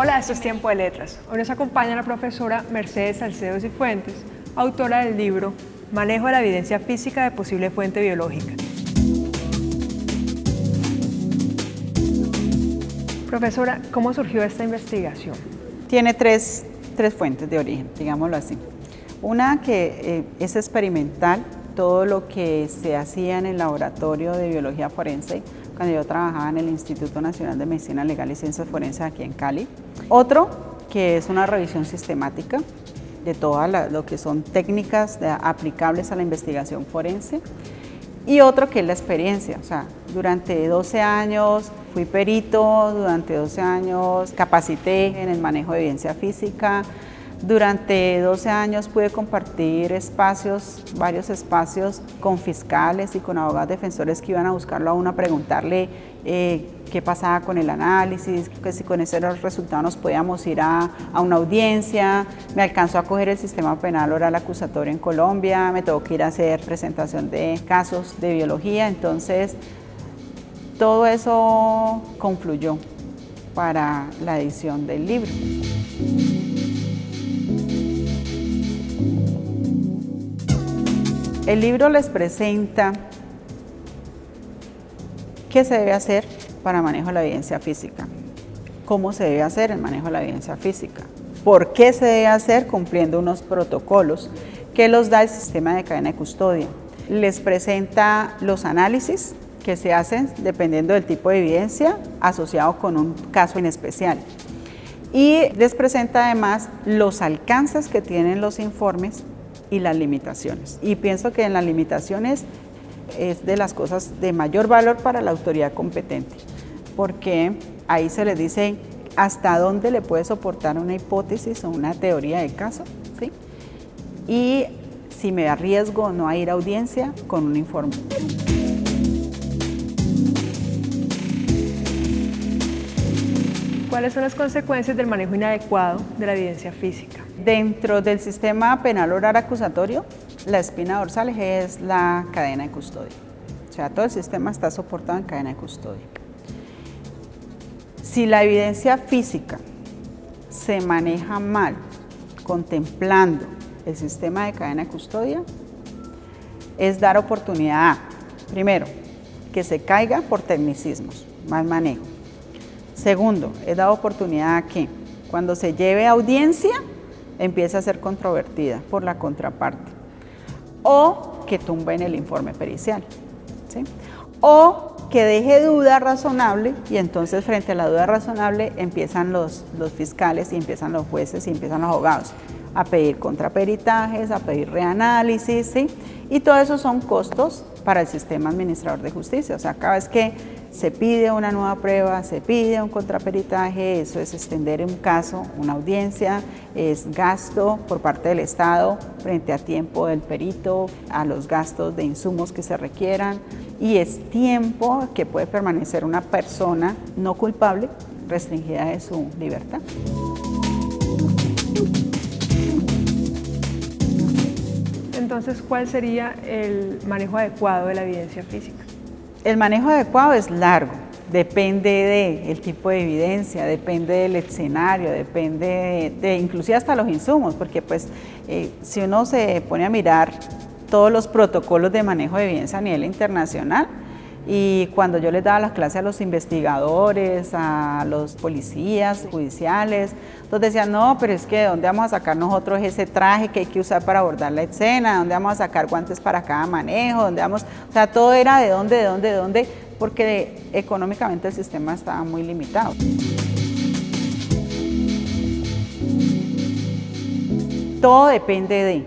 Hola, esto es Tiempo de Letras. Hoy nos acompaña la profesora Mercedes Salcedo Cifuentes, autora del libro Manejo de la evidencia física de posible fuente biológica. Profesora, ¿cómo surgió esta investigación? Tiene tres fuentes de origen, digámoslo así. Una que es experimental, todo lo que se hacía en el laboratorio de biología forense cuando yo trabajaba en el Instituto Nacional de Medicina Legal y Ciencias Forenses aquí en Cali. Otro que es una revisión sistemática de todas lo que son técnicas aplicables a la investigación forense. Y otro que es la experiencia, o sea, durante 12 años fui perito, durante 12 años capacité en el manejo de evidencia física, durante 12 años pude compartir varios espacios con fiscales y con abogados defensores que iban a buscarlo a uno, a preguntarle qué pasaba con el análisis, que si con ese resultado nos podíamos ir a una audiencia. Me alcanzó a coger el sistema penal oral acusatorio en Colombia, me tuvo que ir a hacer presentación de casos de biología, entonces todo eso confluyó para la edición del libro. El libro les presenta qué se debe hacer para manejo de la evidencia física, cómo se debe hacer el manejo de la evidencia física, por qué se debe hacer cumpliendo unos protocolos que los da el sistema de cadena de custodia. Les presenta los análisis que se hacen dependiendo del tipo de evidencia asociado con un caso en especial. Y les presenta además los alcances que tienen los informes y las limitaciones. Y pienso que en las limitaciones es de las cosas de mayor valor para la autoridad competente, porque ahí se les dice hasta dónde le puede soportar una hipótesis o una teoría de caso, ¿sí? Y si me arriesgo o no a ir a audiencia con un informe. ¿Cuáles son las consecuencias del manejo inadecuado de la evidencia física? Dentro del sistema penal oral acusatorio, la espina dorsal es la cadena de custodia. O sea, todo el sistema está soportado en cadena de custodia. Si la evidencia física se maneja mal, contemplando el sistema de cadena de custodia, es dar oportunidad a, primero, que se caiga por tecnicismos, mal manejo. Segundo, es dar oportunidad a que cuando se lleve a audiencia empiece a ser controvertida por la contraparte, o que tumben el informe pericial, ¿sí? O que deje duda razonable, y entonces frente a la duda razonable empiezan los fiscales y empiezan los jueces y empiezan los abogados a pedir contraperitajes, a pedir reanálisis, ¿sí? Y todo eso son costos para el sistema administrador de justicia. O sea, cada vez que se pide una nueva prueba, se pide un contraperitaje, eso es extender un caso, una audiencia, es gasto por parte del Estado frente a tiempo del perito, a los gastos de insumos que se requieran, y es tiempo que puede permanecer una persona no culpable restringida de su libertad. Entonces, ¿cuál sería el manejo adecuado de la evidencia física? El manejo adecuado es largo, depende del tipo de evidencia, depende del escenario, depende de inclusive hasta los insumos, porque pues si uno se pone a mirar todos los protocolos de manejo de evidencia a nivel internacional, y cuando yo les daba las clases a los investigadores, a los policías judiciales, entonces decían, no, pero es que ¿de dónde vamos a sacar nosotros ese traje que hay que usar para abordar la escena? ¿De dónde vamos a sacar guantes para cada manejo? ¿Dónde vamos? O sea, todo era de dónde, porque económicamente el sistema estaba muy limitado. Todo depende de...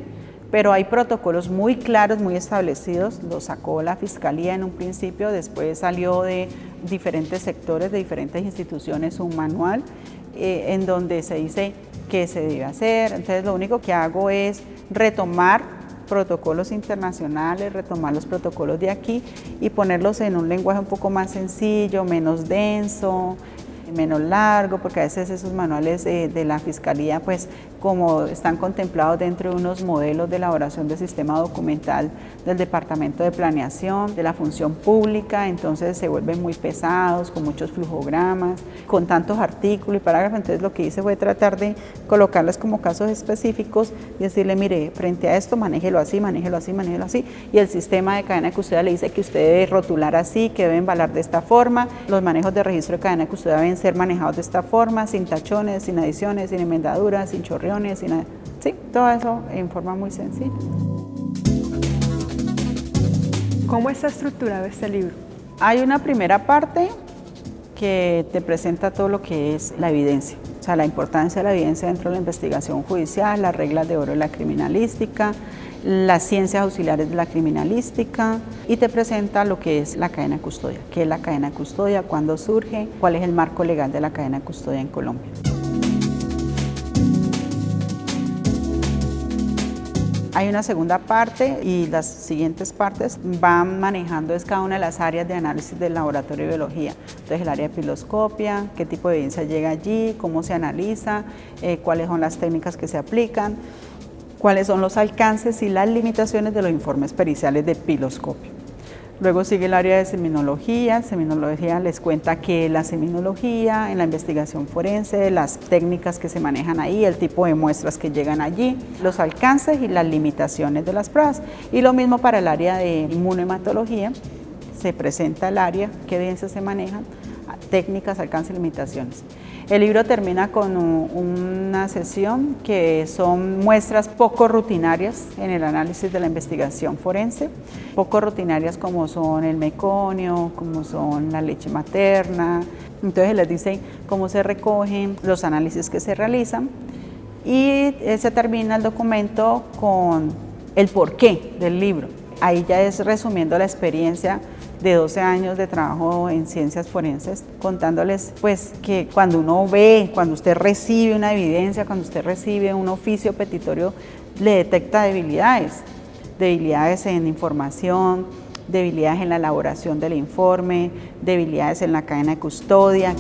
pero hay protocolos muy claros, muy establecidos, lo sacó la Fiscalía en un principio, después salió de diferentes sectores, de diferentes instituciones, un manual en donde se dice qué se debe hacer. Entonces lo único que hago es retomar protocolos internacionales, retomar los protocolos de aquí y ponerlos en un lenguaje un poco más sencillo, menos denso, menos largo, porque a veces esos manuales de la Fiscalía pues como están contemplados dentro de unos modelos de elaboración del sistema documental del Departamento de Planeación, de la Función Pública, entonces se vuelven muy pesados, con muchos flujogramas, con tantos artículos y parágrafos. Entonces lo que hice fue tratar de colocarlas como casos específicos y decirle, mire, frente a esto, manéjelo así, manéjelo así, manéjelo así, y el sistema de cadena de custodia le dice que usted debe rotular así, que debe embalar de esta forma, los manejos de registro de cadena de custodia deben ser manejados de esta forma, sin tachones, sin adiciones, sin enmendaduras, sin chorriones, sí, todo eso en forma muy sencilla. ¿Cómo está estructurado este libro? Hay una primera parte que te presenta todo lo que es la evidencia, o sea, la importancia de la evidencia dentro de la investigación judicial, las reglas de oro de la criminalística, las ciencias auxiliares de la criminalística, y te presenta lo que es la cadena de custodia, qué es la cadena de custodia, cuándo surge, cuál es el marco legal de la cadena de custodia en Colombia. Hay una segunda parte y las siguientes partes van manejando cada una de las áreas de análisis del laboratorio de biología. Entonces el área de piloscopia, qué tipo de evidencia llega allí, cómo se analiza, cuáles son las técnicas que se aplican, cuáles son los alcances y las limitaciones de los informes periciales de piloscopio. Luego sigue el área de seminología. Seminología les cuenta qué es la seminología en la investigación forense, las técnicas que se manejan ahí, el tipo de muestras que llegan allí, los alcances y las limitaciones de las pruebas. Y lo mismo para el área de inmunohematología, se presenta el área, qué evidencias se manejan, técnicas, alcances y limitaciones. El libro termina con una sesión que son muestras poco rutinarias en el análisis de la investigación forense, poco rutinarias como son el meconio, como son la leche materna. Entonces les dicen cómo se recogen, los análisis que se realizan, y se termina el documento con el porqué del libro. Ahí ya es resumiendo la experiencia de 12 años de trabajo en ciencias forenses, contándoles pues que cuando uno ve, cuando usted recibe una evidencia, cuando usted recibe un oficio petitorio, le detecta debilidades en información, debilidades en la elaboración del informe, debilidades en la cadena de custodia.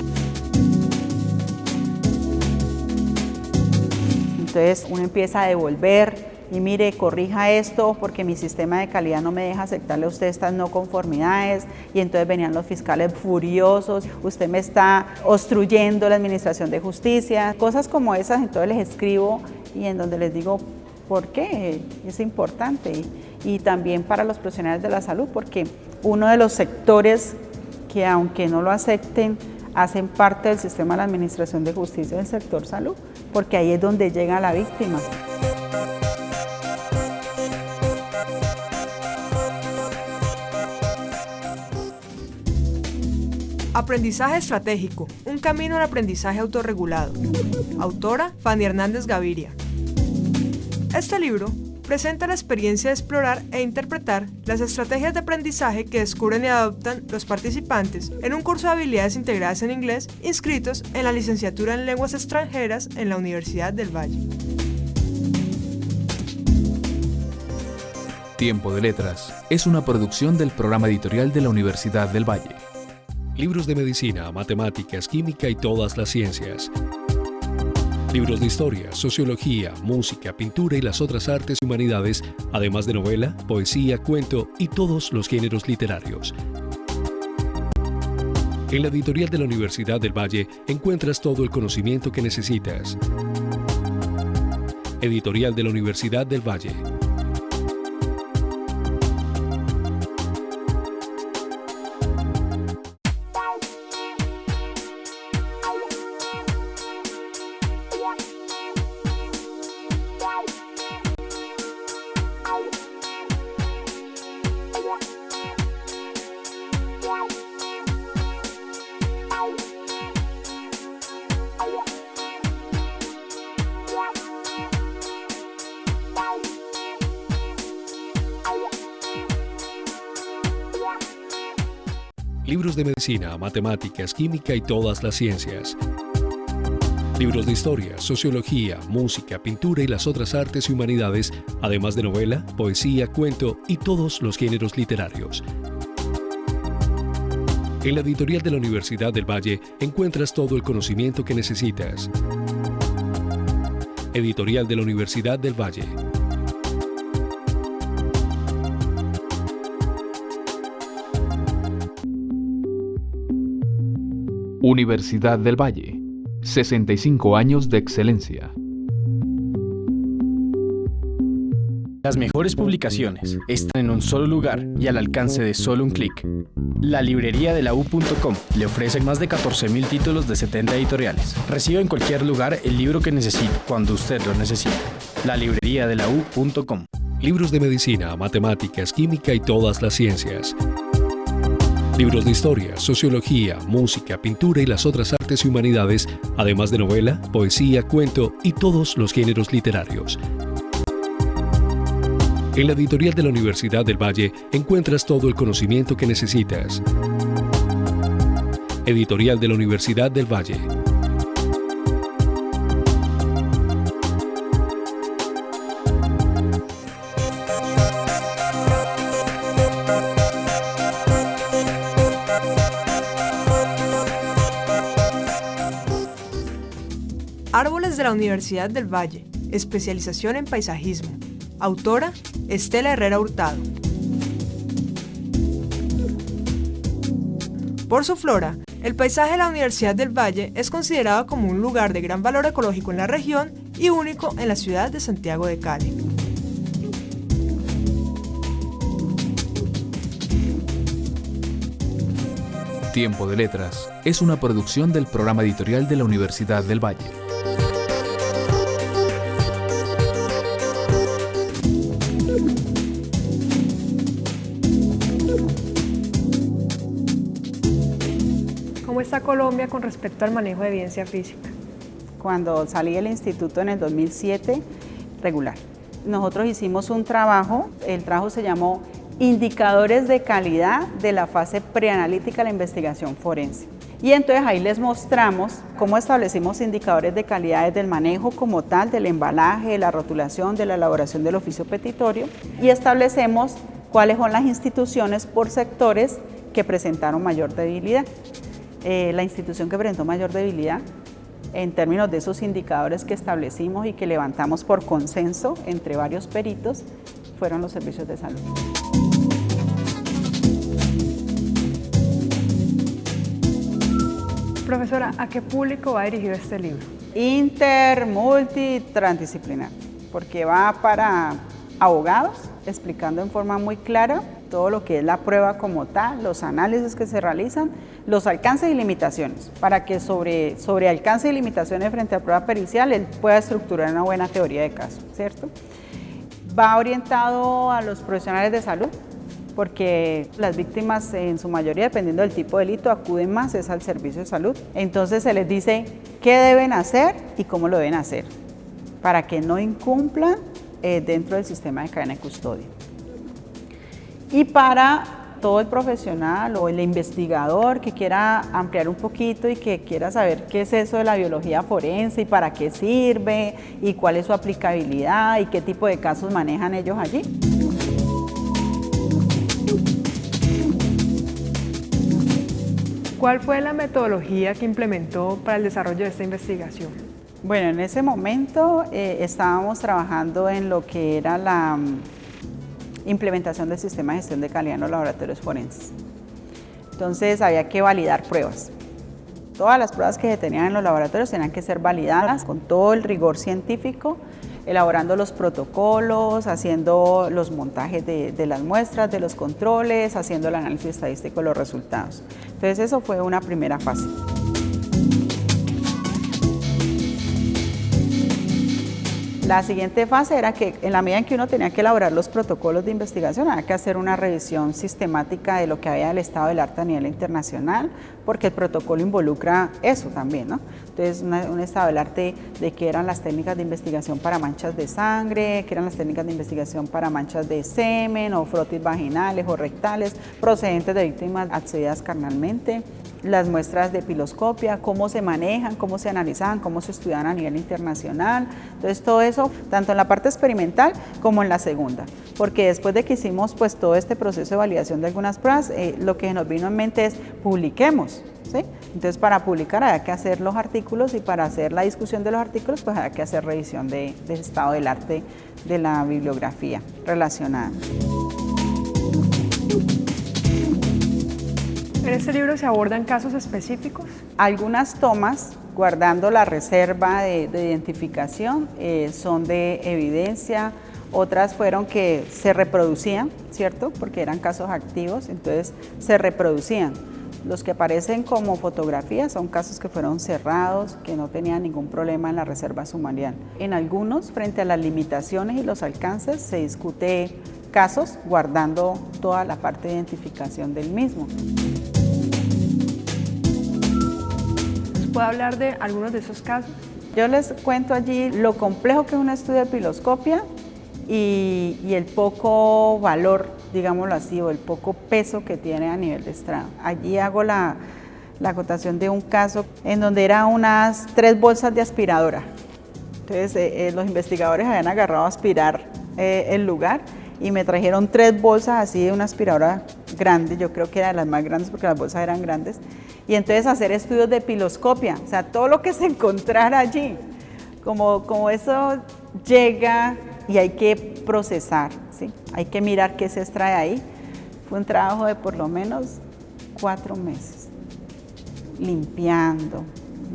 Entonces uno empieza a devolver y mire, corrija esto porque mi sistema de calidad no me deja aceptarle a usted estas no conformidades, y entonces venían los fiscales furiosos, usted me está obstruyendo la administración de justicia, cosas como esas. Entonces les escribo y en donde les digo por qué es importante, y también para los profesionales de la salud, porque uno de los sectores que aunque no lo acepten, hacen parte del sistema de la administración de justicia del sector salud, porque ahí es donde llega la víctima. Aprendizaje estratégico, un camino al aprendizaje autorregulado. Autora, Fanny Hernández Gaviria. Este libro presenta la experiencia de explorar e interpretar las estrategias de aprendizaje que descubren y adoptan los participantes en un curso de habilidades integradas en inglés inscritos en la licenciatura en lenguas extranjeras en la Universidad del Valle. Tiempo de Letras es una producción del programa editorial de la Universidad del Valle. Libros de medicina, matemáticas, química y todas las ciencias. Libros de historia, sociología, música, pintura y las otras artes y humanidades, además de novela, poesía, cuento y todos los géneros literarios. En la editorial de la Universidad del Valle encuentras todo el conocimiento que necesitas. Editorial de la Universidad del Valle. Libros de medicina, matemáticas, química y todas las ciencias. Libros de historia, sociología, música, pintura y las otras artes y humanidades, además de novela, poesía, cuento y todos los géneros literarios. En la editorial de la Universidad del Valle encuentras todo el conocimiento que necesitas. Editorial de la Universidad del Valle. Universidad del Valle. 65 años de excelencia. Las mejores publicaciones están en un solo lugar y al alcance de solo un clic. La librería de la U.com le ofrece más de 14.000 títulos de 70 editoriales. Reciba en cualquier lugar el libro que necesite, cuando usted lo necesite. La librería de la U.com. Libros de medicina, matemáticas, química y todas las ciencias. Libros de historia, sociología, música, pintura y las otras artes y humanidades, además de novela, poesía, cuento y todos los géneros literarios. En la editorial de la Universidad del Valle encuentras todo el conocimiento que necesitas. Editorial de la Universidad del Valle. Árboles de la Universidad del Valle, especialización en paisajismo. Autora, Estela Herrera Hurtado. Por su flora, el paisaje de la Universidad del Valle es considerado como un lugar de gran valor ecológico en la región y único en la ciudad de Santiago de Cali. Tiempo de Letras es una producción del programa editorial de la Universidad del Valle. ¿Cómo está Colombia con respecto al manejo de evidencia física? Cuando salí del instituto en el 2007, regular. Nosotros hicimos un trabajo, el trabajo se llamó Indicadores de calidad de la fase preanalítica de la investigación forense. Y entonces ahí les mostramos cómo establecimos indicadores de calidad desde el manejo como tal, del embalaje, de la rotulación, de la elaboración del oficio petitorio, y establecemos cuáles son las instituciones por sectores que presentaron mayor debilidad. La institución que presentó mayor debilidad en términos de esos indicadores que establecimos y que levantamos por consenso entre varios peritos fueron los servicios de salud. Profesora, ¿a qué público va dirigido este libro? Inter, multi, transdisciplinar, porque va para abogados, explicando en forma muy clara todo lo que es la prueba como tal, los análisis que se realizan, los alcances y limitaciones, para que sobre alcance y limitaciones frente a prueba pericial él pueda estructurar una buena teoría de caso, ¿cierto? Va orientado a los profesionales de salud, porque las víctimas en su mayoría, dependiendo del tipo de delito, acuden más es al servicio de salud. Entonces se les dice qué deben hacer y cómo lo deben hacer, para que no incumplan dentro del sistema de cadena de custodia. Y para todo el profesional o el investigador que quiera ampliar un poquito y que quiera saber qué es eso de la biología forense y para qué sirve y cuál es su aplicabilidad y qué tipo de casos manejan ellos allí. ¿Cuál fue la metodología que implementó para el desarrollo de esta investigación? Bueno, en ese momento estábamos trabajando en lo que era la implementación del sistema de gestión de calidad en los laboratorios forenses. Entonces había que validar pruebas. Todas las pruebas que se tenían en los laboratorios tenían que ser validadas con todo el rigor científico, elaborando los protocolos, haciendo los montajes de las muestras, de los controles, haciendo el análisis estadístico de los resultados. Entonces eso fue una primera fase. La siguiente fase era que en la medida en que uno tenía que elaborar los protocolos de investigación, había que hacer una revisión sistemática de lo que había del estado del arte a nivel internacional, porque el protocolo involucra eso también, ¿no? Entonces, un estado del arte de qué eran las técnicas de investigación para manchas de sangre, qué eran las técnicas de investigación para manchas de semen o frotis vaginales o rectales, procedentes de víctimas accedidas carnalmente, las muestras de piloscopia, cómo se manejan, cómo se analizan, cómo se estudian a nivel internacional. Entonces todo eso proceso, tanto en la parte experimental como en la segunda, porque después de que hicimos pues todo este proceso de validación de algunas pruebas, lo que nos vino en mente es publiquemos, ¿sí? Entonces para publicar hay que hacer los artículos y para hacer la discusión de los artículos pues hay que hacer revisión del estado del arte de la bibliografía relacionada. ¿En este libro se abordan casos específicos? Algunas tomas, guardando la reserva de identificación, son de evidencia, otras fueron que se reproducían, ¿cierto? Porque eran casos activos, entonces se reproducían. Los que aparecen como fotografías son casos que fueron cerrados, que no tenían ningún problema en la reserva sumarial. En algunos, frente a las limitaciones y los alcances, se discute casos guardando toda la parte de identificación del mismo. ¿Puede hablar de algunos de esos casos? Yo les cuento allí lo complejo que es un estudio de piloscopia y el poco valor, digámoslo así, o el poco peso que tiene a nivel de estrado. Allí hago la acotación de un caso en donde eran unas 3 bolsas de aspiradora. Entonces los investigadores habían agarrado a aspirar el lugar y me trajeron 3 bolsas así de una aspiradora grande, yo creo que era de las más grandes porque las bolsas eran grandes, y entonces hacer estudios de piloscopia, o sea, todo lo que se encontrara allí, como eso llega y hay que procesar, ¿sí? Hay que mirar qué se extrae ahí. Fue un trabajo de por lo menos 4 meses, limpiando,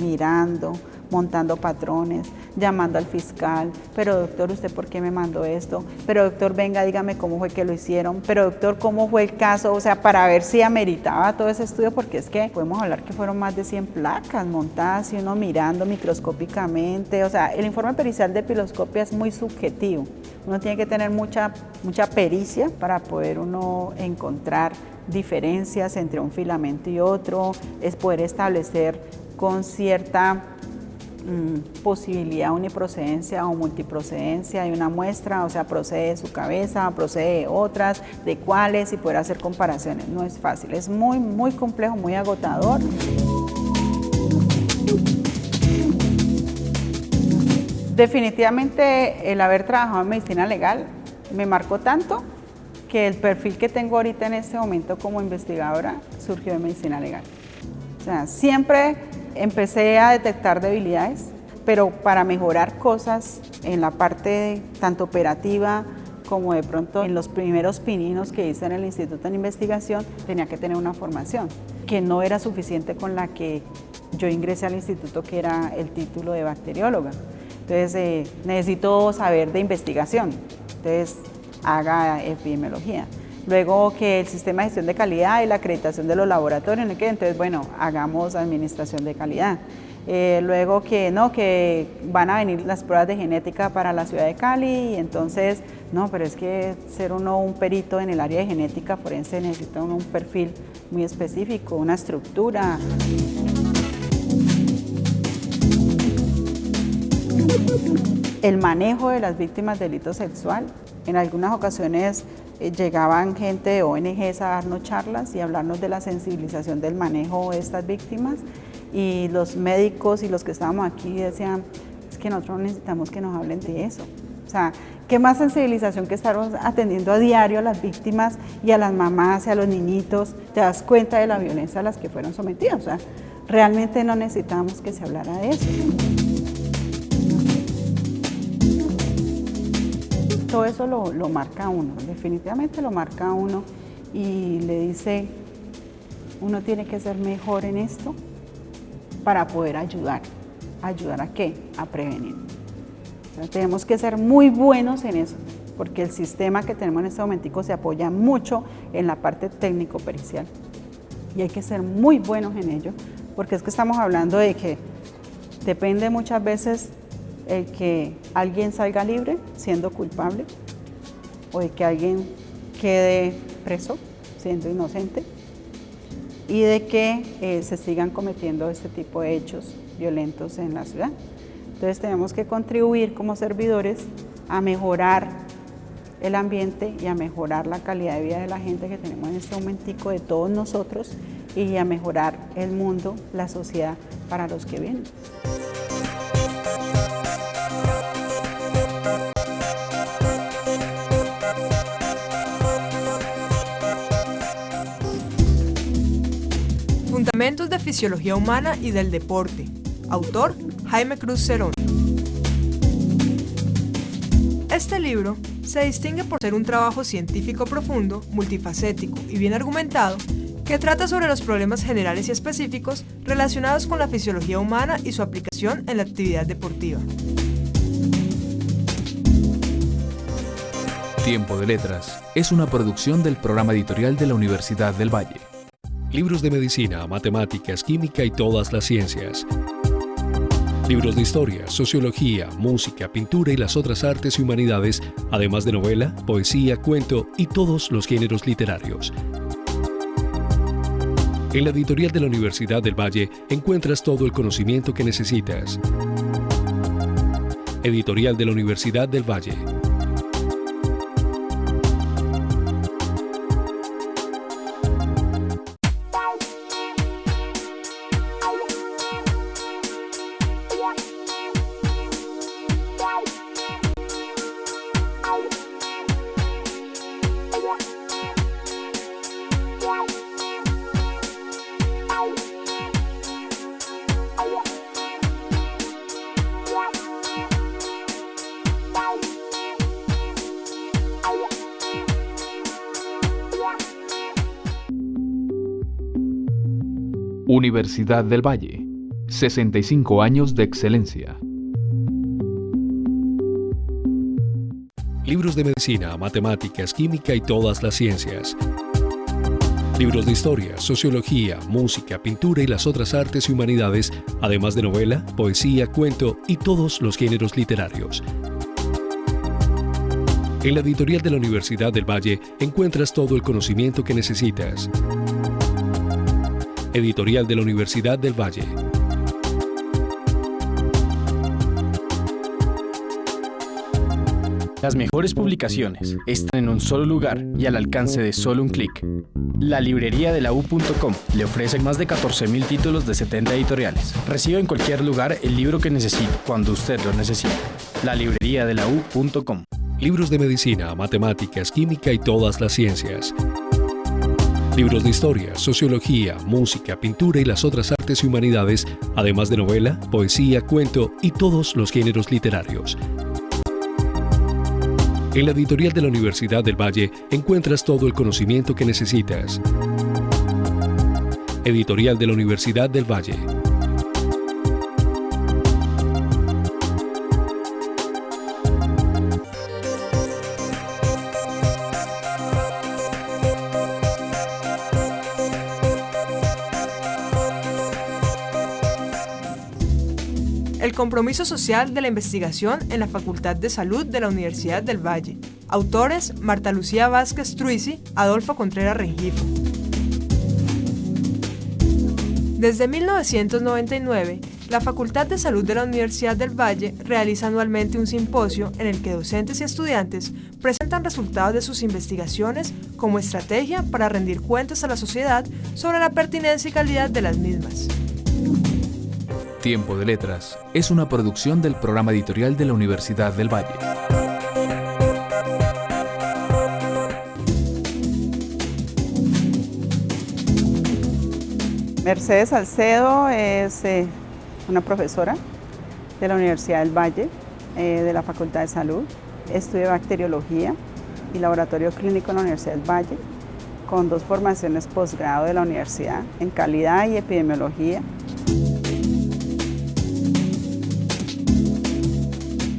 mirando, montando patrones, llamando al fiscal, pero doctor, ¿usted por qué me mandó esto? Pero doctor, venga, dígame cómo fue que lo hicieron, pero doctor, ¿cómo fue el caso? O sea, para ver si ameritaba todo ese estudio, porque es que podemos hablar que fueron más de 100 placas montadas y uno mirando microscópicamente, o sea, el informe pericial de piloscopia es muy subjetivo, uno tiene que tener mucha pericia para poder uno encontrar diferencias entre un filamento y otro, es poder establecer con cierta posibilidad uniprocedencia o multiprocedencia de una muestra, o sea, procede de su cabeza, procede de otras, de cuáles, y poder hacer comparaciones. No es fácil, es muy, muy complejo, muy agotador. Definitivamente el haber trabajado en medicina legal me marcó tanto que el perfil que tengo ahorita en este momento como investigadora surgió de medicina legal. O sea, siempre empecé a detectar debilidades, pero para mejorar cosas en la parte tanto operativa como de pronto en los primeros pininos que hice en el Instituto de Investigación, tenía que tener una formación que no era suficiente con la que yo ingresé al instituto, que era el título de bacterióloga. Entonces necesito saber de investigación, entonces haga epidemiología. Luego que el sistema de gestión de calidad y la acreditación de los laboratorios, ¿no? Entonces, bueno, hagamos administración de calidad. Luego que no, que van a venir las pruebas de genética para la ciudad de Cali, y entonces, no, pero es que ser uno un perito en el área de genética forense necesita uno un perfil muy específico, una estructura. El manejo de las víctimas de delito sexual, en algunas ocasiones llegaban gente de ONGs a darnos charlas y hablarnos de la sensibilización del manejo de estas víctimas, y los médicos y los que estábamos aquí decían, es que nosotros necesitamos que nos hablen de eso. O sea, ¿qué más sensibilización que estar atendiendo a diario a las víctimas y a las mamás y a los niñitos? Te das cuenta de la violencia a las que fueron sometidas. O sea, realmente no necesitamos que se hablara de eso. Todo eso lo marca uno, definitivamente lo marca uno, y le dice, uno tiene que ser mejor en esto para poder ayudar. ¿Ayudar a qué? A prevenir. O sea, tenemos que ser muy buenos en eso, porque el sistema que tenemos en este momentico se apoya mucho en la parte técnico-pericial, y hay que ser muy buenos en ello, porque es que estamos hablando de que depende muchas veces el que alguien salga libre siendo culpable, o de que alguien quede preso siendo inocente, y de que se sigan cometiendo este tipo de hechos violentos en la ciudad. Entonces tenemos que contribuir como servidores a mejorar el ambiente y a mejorar la calidad de vida de la gente que tenemos en este momentico, de todos nosotros, y a mejorar el mundo, la sociedad para los que vienen. Fundamentos de Fisiología Humana y del Deporte. Autor, Jaime Cruz Cerón. Este libro se distingue por ser un trabajo científico profundo, multifacético y bien argumentado, que trata sobre los problemas generales y específicos relacionados con la fisiología humana y su aplicación en la actividad deportiva. Tiempo de Letras es una producción del programa editorial de la Universidad del Valle. Libros de medicina, matemáticas, química y todas las ciencias. Libros de historia, sociología, música, pintura y las otras artes y humanidades, además de novela, poesía, cuento y todos los géneros literarios. En la editorial de la Universidad del Valle encuentras todo el conocimiento que necesitas. Editorial de la Universidad del Valle. Universidad del Valle, 65 años de excelencia. Libros de medicina, matemáticas, química y todas las ciencias. Libros de historia, sociología, música, pintura y las otras artes y humanidades, además de novela, poesía, cuento y todos los géneros literarios. En la editorial de la Universidad del Valle encuentras todo el conocimiento que necesitas. Editorial de la Universidad del Valle. Las mejores publicaciones están en un solo lugar y al alcance de solo un clic. La librería de la U.com le ofrece más de 14.000 títulos de 70 editoriales. Reciba en cualquier lugar el libro que necesite, cuando usted lo necesite. La librería de la U.com. Libros de medicina, matemáticas, química y todas las ciencias. Libros de historia, sociología, música, pintura y las otras artes y humanidades, además de novela, poesía, cuento y todos los géneros literarios. En la editorial de la Universidad del Valle encuentras todo el conocimiento que necesitas. Editorial de la Universidad del Valle. El compromiso social de la investigación en la Facultad de Salud de la Universidad del Valle. Autores: Marta Lucía Vázquez Truisi, Adolfo Contreras Rengifo. Desde 1999, la Facultad de Salud de la Universidad del Valle realiza anualmente un simposio en el que docentes y estudiantes presentan resultados de sus investigaciones como estrategia para rendir cuentas a la sociedad sobre la pertinencia y calidad de las mismas. Tiempo de Letras es una producción del programa editorial de la Universidad del Valle. Mercedes Salcedo es una profesora de la Universidad del Valle, de la Facultad de Salud. Estudié bacteriología y laboratorio clínico en la Universidad del Valle, con 2 formaciones posgrado de la universidad en calidad y epidemiología.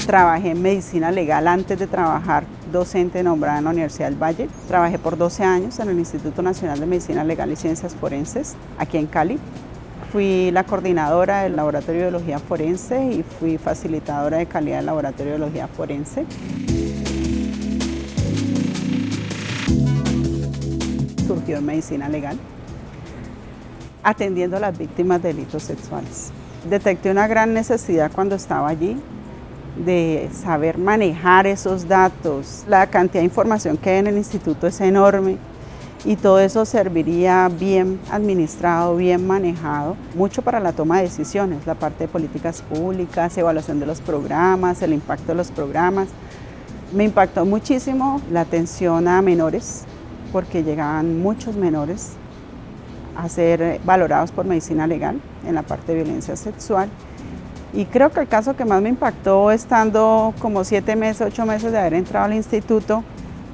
Trabajé en medicina legal antes de trabajar docente nombrada en la Universidad del Valle. Trabajé por 12 años en el Instituto Nacional de Medicina Legal y Ciencias Forenses, aquí en Cali. Fui la coordinadora del Laboratorio de Biología Forense y fui facilitadora de calidad del Laboratorio de Biología Forense. Surgió en medicina legal, atendiendo a las víctimas de delitos sexuales. Detecté una gran necesidad cuando estaba allí de saber manejar esos datos. La cantidad de información que hay en el instituto es enorme y todo eso serviría bien administrado, bien manejado, mucho para la toma de decisiones, la parte de políticas públicas, evaluación de los programas, el impacto de los programas. Me impactó muchísimo la atención a menores, porque llegaban muchos menores a ser valorados por medicina legal en la parte de violencia sexual. Y creo que el caso que más me impactó estando como 7 meses, 8 meses de haber entrado al instituto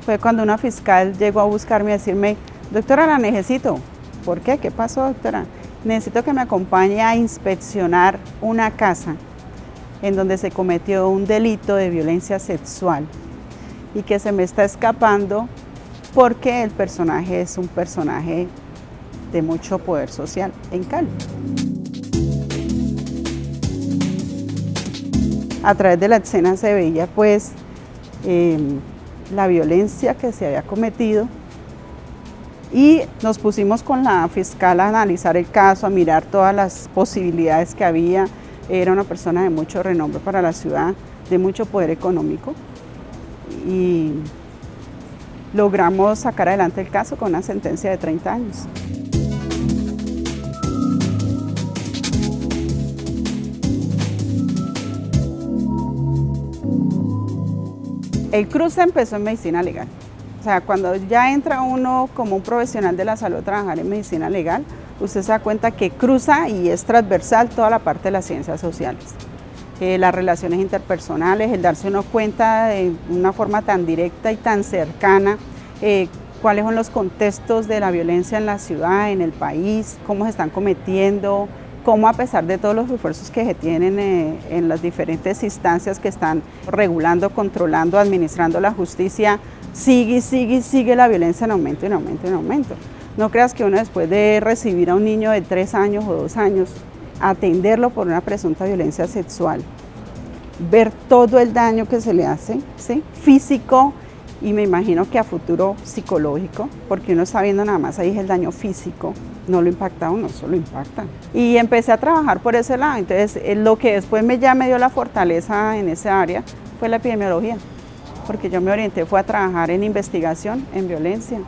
fue cuando una fiscal llegó a buscarme y a decirme: doctora, la necesito. ¿Por qué? ¿Qué pasó, doctora? Necesito que me acompañe a inspeccionar una casa en donde se cometió un delito de violencia sexual y que se me está escapando porque el personaje es un personaje de mucho poder social en Cali. A través de la escena se veía pues la violencia que se había cometido y nos pusimos con la fiscal a analizar el caso, a mirar todas las posibilidades que había. Era una persona de mucho renombre para la ciudad, de mucho poder económico, y logramos sacar adelante el caso con una sentencia de 30 años. El cruce empezó en medicina legal. O sea, cuando ya entra uno como un profesional de la salud a trabajar en medicina legal, usted se da cuenta que cruza y es transversal toda la parte de las ciencias sociales. Las relaciones interpersonales, el darse uno cuenta de una forma tan directa y tan cercana cuáles son los contextos de la violencia en la ciudad, en el país, cómo se están cometiendo, cómo a pesar de todos los esfuerzos que se tienen en las diferentes instancias que están regulando, controlando, administrando la justicia, sigue la violencia en aumento, en aumento, en aumento. No creas que uno después de recibir a un niño de 3 años o 2 años, atenderlo por una presunta violencia sexual, ver todo el daño que se le hace, ¿sí? Físico, y me imagino que a futuro psicológico, porque uno está viendo nada más ahí el daño físico, no lo impacta a uno, solo impacta. Y empecé a trabajar por ese lado, entonces lo que después ya me dio la fortaleza en esa área fue la epidemiología, porque yo me orienté, fue a trabajar en investigación en violencia.